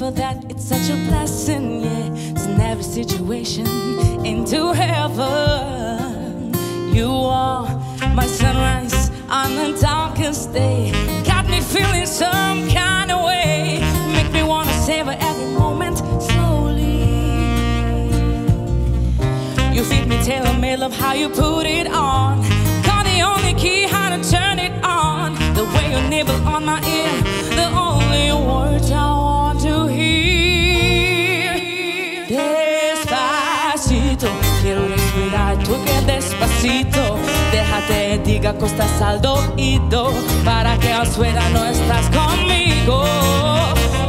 for that, it's such a blessing, yeah. Turn every situation into heaven. You are my sunrise on the darkest day. Got me feeling some kind of way. Make me wanna savor every moment slowly. You feed me tailor-made, love how you put it on. Got the only key how to turn it on. The way you nibble on my ear, the only words I want to hear. Despacito, quiero respirar tu piel despacito. Déjate diga costas al oído, para que afuera no estás conmigo.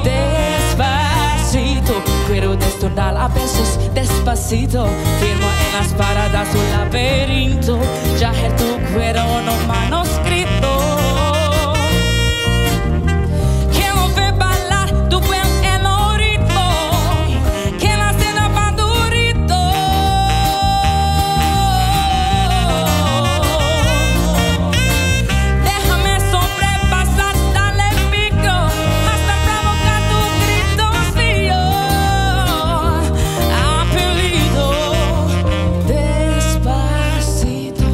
Despacito, quiero destornar a besos despacito. Firmo en las paradas un laberinto, ya en tu cuero no manuscrito. Quiero ver bailar tu piel en el ritmo, que la cena va durito. Déjame sobrepasar, dale pico, hasta provocar tus gritos fríos. Apelido despacito.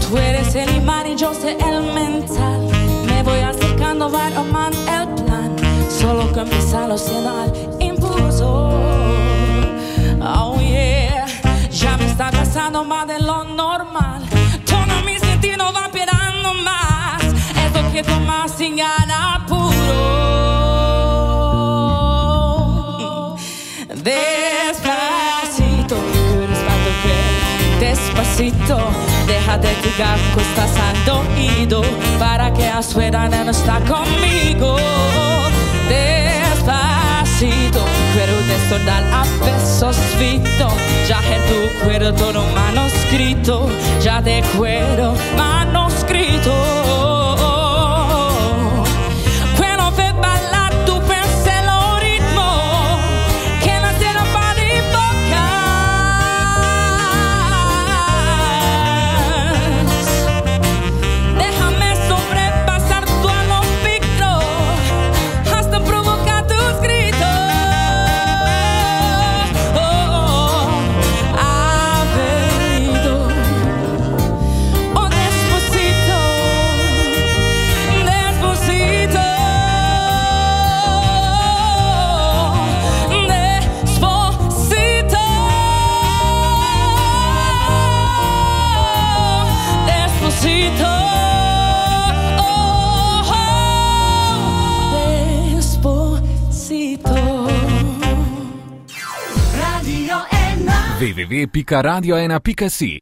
Tú eres el imán y yo soy el mental. Me voy acercando, va armando el plan. Solo que empezarlo siendo al impulso. Oh yeah, ya me está pasando más de lo normal. Todo mi sentido va pirando más. Eso que tomas sin ganar puro. Despacito, despacito, deja de digar costas al oído, para que afuera no está conmigo. Despacito, quiero destornar a besos fito, ya en tu cuero todo manuscrito, ya de cuero manuscrito. Quiero ver bailar tu piel en el ritmo, que la cena va a déjame sobrepasar tu los picos, hasta provocar tus gritos. Ha venido. Oh, despacito, despacito, despacito, despacito. Despacito. Radio Enna. www.radioena.si